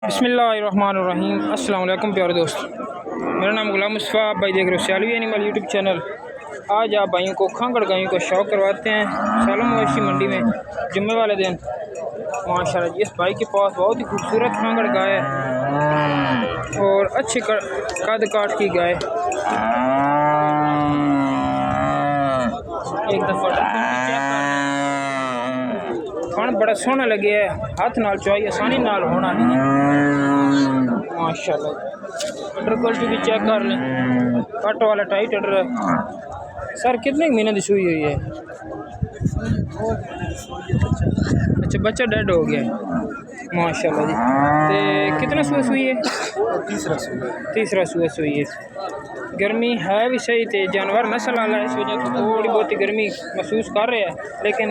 बिस्मिल्लाहिर्रहमानिर्रहीम। अस्सलाम वालेकुम प्यारे दोस्त, मेरा नाम गुलाम मुस्तफ़ा, आप भाई देख रहे हो सियालवी एनिमल यूट्यूब चैनल। आज आप भाइयों को खांगड़ गायों को शौक करवाते हैं सालम मवेशी मंडी में जुम्मे वाले दिन। माशाल्लाह जी, इस भाई के पास बहुत ही खूबसूरत खांगड़ गाय है और अच्छे कद काट की गाय। एक दफ़ा खान बड़ा सोहना लगे है, हाथ नाल चुआई आसानी नाल होना नहीं है। माशाल्लाह अडर क्वालिटी भी चेक कर लें, कट वाला टाइट अडर है। सर कितने महीने की सुई हुई है? अच्छा, बच्चा डेड हो गया है। माशाल्लाह जी, तो कितना सुई सुई है? तीसरा सुई है। गर्मी है भी सही थे, जानवर नस्ल वाला है, इस वजह से थोड़ी बहुत ही गर्मी महसूस कर रहे हैं, लेकिन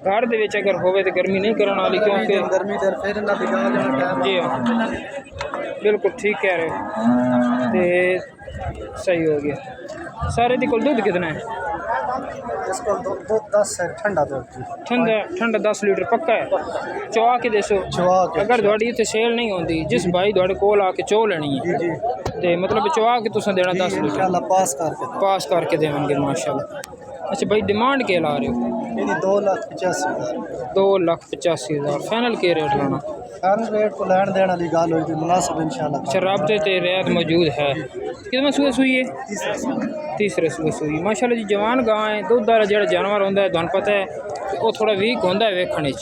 घर दे विच अगर होवे तो गर्मी नहीं करने वाली, क्योंकि जी हाँ बिल्कुल ठीक कह रहे हो। तो सही हो गया। सारे दी कोल दूध कितना है? ठंडा 10 लीटर पक्का है। चौआ के दसो, अगर थोड़ी इतने सेल नहीं होती, जिस भाई थोड़े कोल आके चो लेनी है तो मतलब चौआ के तुसें देना 10 लीटर पास करके देंगे माशाल्लाह। अच्छा भाई, डिमांड क्या ला रहे हो? 2,85,000 फाइनल के रेट लाना? रेट को लैंड देने वाली गाल हुई थी मुनासिब इंशाल्लाह। अच्छा, राब्ते ते रेट मौजूद है। कितना सुई है? तीसरे सुई। माशाल्लाह जी, जवान गां है, दुध वाला जो जानवर होंदा है तुहानू पता है वो थोड़ा वीक होंदा है वेखने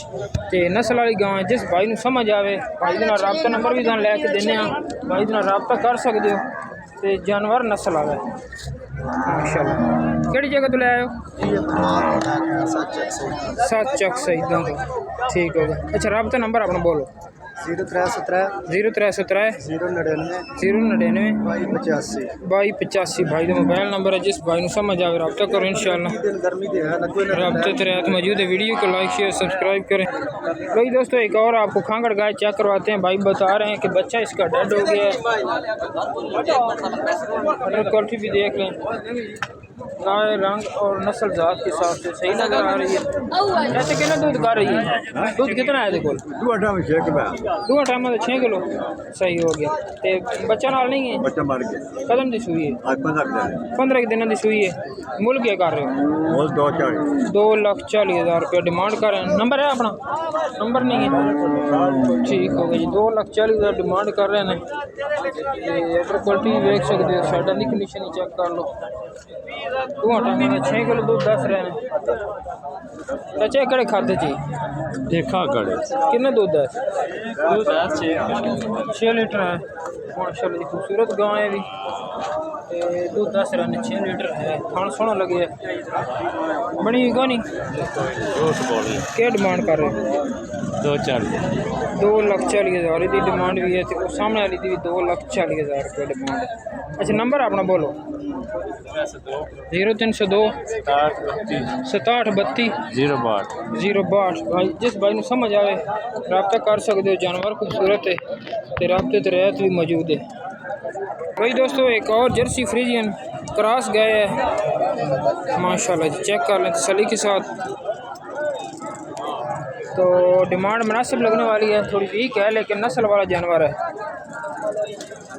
ते नस्ल वाली गां है। जिस भाई नू समझ आवे, भाई दे नाल राब्ता नंबर भी तुहानू लैके दिन्ने आ, भाई दे नाल राब्ता कर सकदे हो ते जानवर नस्ल आवे माशाल्लाह। केड़ी जगह तो ले आए हो? सच चक सही दो ठीक हो गया। अच्छा, राब्ता नंबर अपना बोलो। 0317 099 2285 भाई का मोबाइल नंबर है। जिस भाई को समझ आए रब्ता करो इंशाल्लाह। रब्ते तो रात मौजूद है। वीडियो को लाइक शेयर सब्सक्राइब करें। भाई दोस्तों, एक और आपको खांगड़ गाय चेक करवाते हैं। भाई बता रहे हैं कि बच्चा इसका डेड हो गया है। क्वालिटी भी देख लें, गाय रंग और नस्ल जात के हिसाब से सही नजर आ रही है। ऐसे कितना दूध कर रही है? दूध कितना है देखो? 2 टाइम में 6 किलो सही हो गया। ते बच्चा नाल नहीं है? बच्चा मर गया। कदम की सुई है? 15 दिन की सुई है। मुल क्या कर रहे हो? 2,40,000 रुपये डिमांड कर रहे हैं। नंबर है अपना? नंबर नहीं है, ठीक हो गया जी। 2,40,000 डिमांड कर रहे हैं। क्वालिटी देख सकते हो, साइडा की कंडीशन ही चेक कर लो। 2 टाइम में 6 किलो दूध दस रहे हैं। बच्चे कड़े खाते जी देखा कड़े कितना दूध है? 6 लीटर है। माशाल्लाह जी, खूबसूरत गाँव है भी, दूध 10 रहे हैं, 6 लीटर है। खाना सोना लगे बनी हुई गानी। क्या डिमांड कर रहे हो? 2,40,000 की डिमांड भी है, तो सामने वाली भी 2,40,000 रुपये डिमांड है। अच्छा, नंबर अपना बोलो। 0302 67 32 062। भाई जिस भाई को समझ आए रब्ता कर सकते हो। जानवर खूबसूरत है तो रब्ते तो रेत भी मौजूद है। भाई दोस्तों, एक और जर्सी फ्रीजियन क्रॉस गाय है माशाल्लाह जी, चेक कर लें तसल्ली के साथ। तो डिमांड मुनासिब लगने वाली है, थोड़ी वीक है लेकिन नस्ल वाला जानवर है।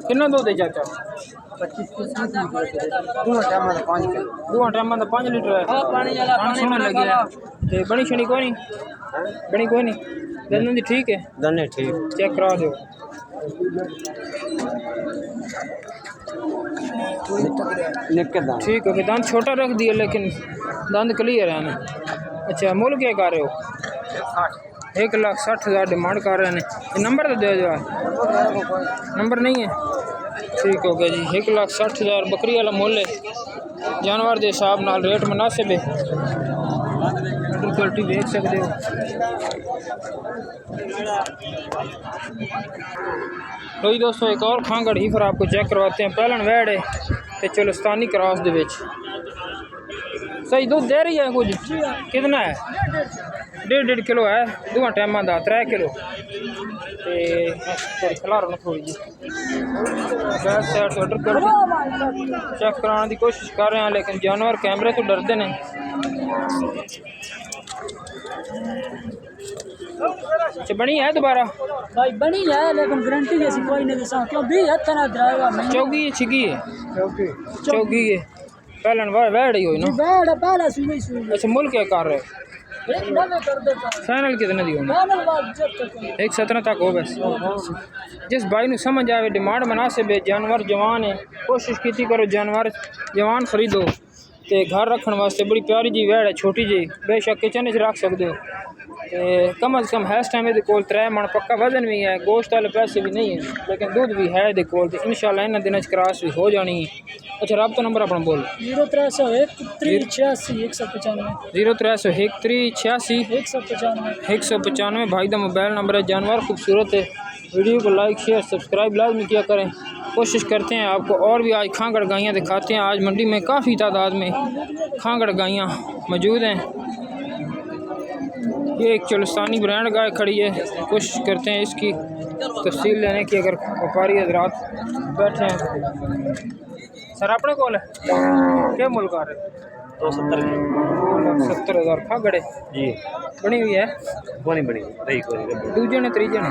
कितना दूध है चाचा? 2 टाइम में 5 लीटर है। खाना सोना लगे है। बनी शनी कोई नहीं दंदन दी ठीक है? दने ठीक चेक करा दो। ठीक है, दांत छोटा रख दिया लेकिन दांत क्लियर है ना। अच्छा, मूल क्या कर रहे हो? 1,60,000 डिमांड कर रहे हैं। नंबर तो दे दो। नंबर नहीं है, ठीक हो गया जी। 1,60,000 बकरी वाला मुल है। जानवर के हिसाब नाल रेट मुनासिब है। क्वालिटी देख सकते हो। तो दोस्तों, एक और खांगड़ ही फिर आपको चेक करवाते हैं। पहलन वैड है तो चुलस्तानी क्रॉस दे विच सही दूध दे रही है। कुछ कितना है? 1.5 किलो है। 2 टाइम का 3 किलो। खिलारो ना थोड़ी जी बैक साइड ऑर्डर कर चेक कराने की कोशिश कर रहे हैं, लेकिन जानवर कैमरे तो डरते हैं। अच्छा बनी है दोबारा भाई बनी है लेकिन गारंटी जैसी कोई नहीं दसा क्यों भी हथ ना ड्राइवर चौगी है छिगी है चौगी है पहलन बैठ ही हुई ना बैठ पहला सुई अच्छा मुल क्या कर रहे एक नवे कर देता फाइनल कितने दी होनी फाइनल बात जब तक 1.17 तक हो बस जिस भाई ने समझ आवे डिमांड मुनासिब है जानवर जवान है कोशिश की करो जानवर जवान खरीदो ते घर रखने वास्ते बड़ी प्यारी जी वैड़ है छोटी जी बेशक किचन च रख सकते हो ते कम अज़ कम है इस टाइम ये 3 मन पक्का वजन भी है गोश्त वाले पैसे भी नहीं है लेकिन दूध भी है ये कोल इंशाल्लाह इन दिनों क्रॉस भी हो जानी है अच्छा रब्ता नंबर अपना बोल 0301 386 195 0301 386 195 भाई का मोबाइल नंबर है जानवर खूबसूरत है वीडियो को लाइक शेयर सब्सक्राइब लाजमी किया करें कोशिश करते हैं आपको और भी आज खांगड़ गायें दिखाते हैं आज मंडी में काफ़ी तादाद में खांगड़ गायें मौजूद हैं ये एक चुलस्तानी ब्रांड गाय खड़ी है कोशिश करते हैं इसकी तफसील लेने की अगर व्यापारी हजरात बैठे हैं सर अपने कौन है क्या मुल्क आ रहे 2,70,000 खांगड़े जी बनी हुई है बनी दूजे ने तीजे ने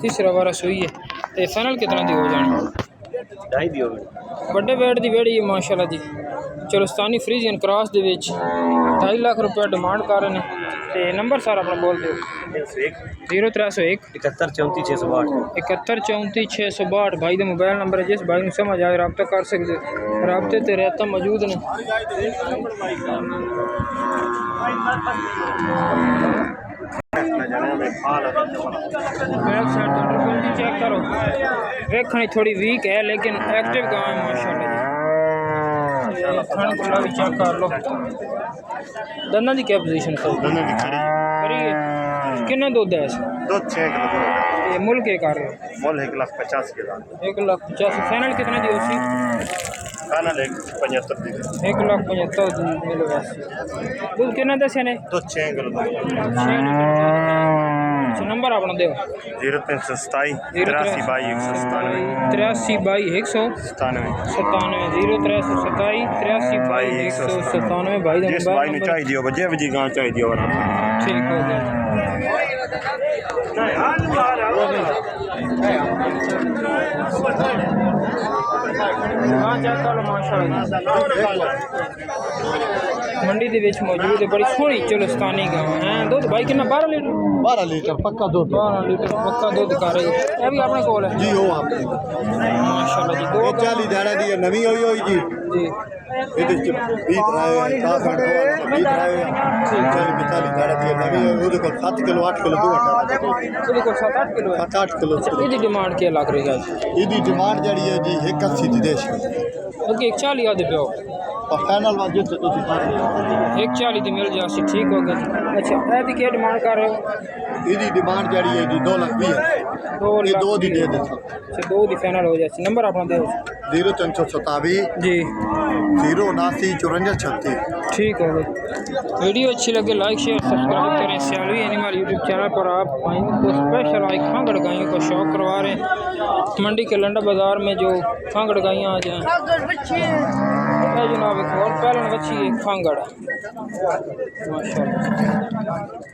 तीसरा बारा सुई है तो फाइनल कितना दी हो जानी ढाई दियो बड़े वेट की वेड़ी है माशाल्लाह जी चुलस्तानी फ्रीजियन क्रॉस दे विच 2.5 लाख रुपया डिमांड कर रहे हैं तो नंबर सर अपना बोल दो 0301 7134 भाई का मोबाइल नंबर है जिस भाई को समझ आए रब्ता कर सकते रबते तो रहता मौजूद ने बैक साइड चेक करो देखनी थोड़ी वीक है लेकिन एक्टिव गाँव है माशाल्लाह जी खाने को भी चेक कर लो दंदा की क्या पोजीशन है खरी है कितना दूध है दूध 6 किलो ये मुल के कर रहे हो मोल 1,50,000 के दाम 1,50,000 फाइनल कितना दी होसी खाना 1,75,000 दी 1,75,000 मिलेगा दूध कितना दसे ने दूध 6 किलो अच्छा नंबर अपना दो 0327 83 22 197 भाई जिस भाई ने चाहिए बजे बजी गांव चाहिए और ठीक हो गया मंडी के मौजूद है बड़ी सोहनी चुलस्तानी गांव है दूध भाई कितना 12 लीटर पक्का दूध 12 लीटर पक्का दूध कर रही है ये भी अपने कोल है जी हो आपने माशाल्लाह जी 40 दाना दी नवी हुई जी जी ਇਹਦੇ ਚ 20 ਰਾਏ ਦਾ ਫੜ ਦੋ 20 ਰਾਏ 40 45 ਦਾਣਾ ਦੀ ਨਵੀਂ ਉਹਦੇ ਕੋਲ 7 ਕਿਲੋ 8 ਕਿਲੋ ਦੁੱਧ ਇਹਦੇ ਕੋਲ 7-8 ਕਿਲੋ ਹੈ 7-8 ਕਿਲੋ ਇਹਦੀ ਡਿਮਾਂਡ ਕੀ ਲੱਗ ਰਹੀ ਹੈ ਇਹਦੀ ਡਿਮਾਂਡ ਜਿਹੜੀ ਹੈ ਜੀ 180 ਦੀ ਦੇਸ਼ ओके 140 आदि पे हो और फाइनल वाजिब से तो 140 दी मिल जासी ठीक हो गया अच्छा ए भी क्या डिमांड कर रहे हो ਇਹਦੀ ਡਿਮਾਂਡ ਜਿਹੜੀ ਹੈ ਜੀ 2 ਲੱਖ 20 2 ਇਹ लाख ਦੋ ਦੀ ਦੇ ਦੇ अच्छा 2 दी फाइनल हो जासी नंबर अपना दे 0327 जी 079 54 36 ठीक हो गई वीडियो अच्छी लगे लाइक शेयर सब्सक्राइब करें सियालवी एनिमल यूट्यूब चैनल पर आप गायों को स्पेशल आई खांगड़ गायों का शौक करवा रहे हैं मंडी के लंडा बाज़ार में जो खांगड़ गायें आ जाएँ जनाब एक और पहलन बच्ची है खांगड़ माशाल्लाह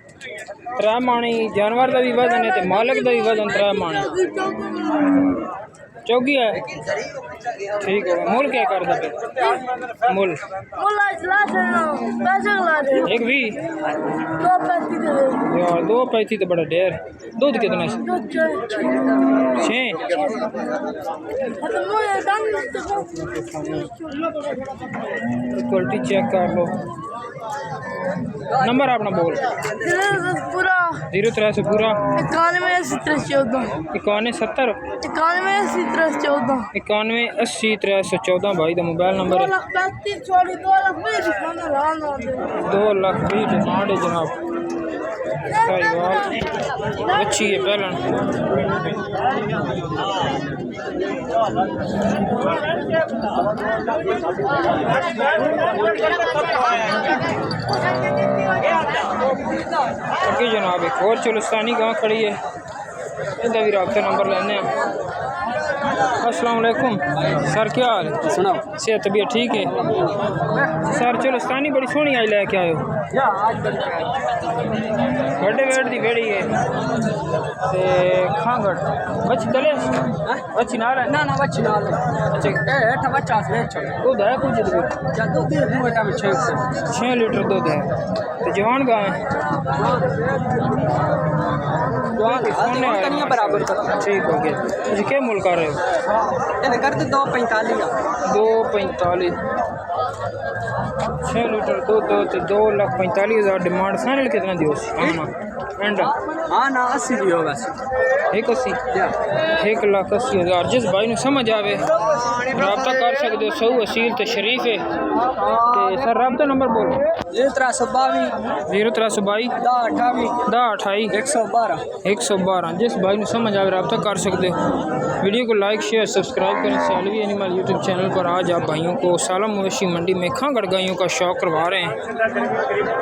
3 माणी जानवर का भी वजन है तो मालिक का भी वजन 3 माणी चौकी है ठीक है मुल क्या कर दे मुल एक भी यार 2.35 तो बड़ा ढेर दूध कितना है 6 क्वालिटी चेक कर लो नंबर अपना बोल 03 पूरा 91 भाई का मोबाइल नंबर है 2 लाख 20 डिमांड है जनाब अच्छी है पहला जनाब एक और चुलस्तानी गांव खड़ी है इनका भी रब्ता नंबर लेने अस्सलाम वालेकुम सर, क्या हाल है? सुनाओ सेहत तबीयत ठीक है सर? चलो स्तानी बड़ी सोहनी आई लैके आयो, बड़े वेट दी बेड़ी है ते खांगड़ बच्ची दले बच्ची नाल है ना ना बच्ची नाल अच्छा हेठ बच्चा ले छोड़ दूध है कुछ दूध या दूध दे बेटा में 6 लीटर दूध है तो जवान गाय है दोनों कनिया बराबर कर ठीक हो गया। अच्छा क्या मुल कर रहे हो? ये कर दे 245 245 6 लीटर दूध तो 2,45,000 डिमांड फाइनल कितना दियो हाँ ना एंड हां ना 80 दियो बस 180 1,80,000 जिस भाई ने समझ आवे रब्ता कर सकते हो। सऊ असील तो शरीफ है ते सर रब्ता नंबर बोलो 0322 0322 1028 112 जिस भाई ने समझ आवे रब्ता कर सकते हो। वीडियो को लाइक शेयर सब्सक्राइब करें। सैलवी एनिमल यूट्यूब चैनल पर आज आप भाइयों को सालम मवेशी मंडी में खांगड़ गायों का शौक करवा रहे हैं।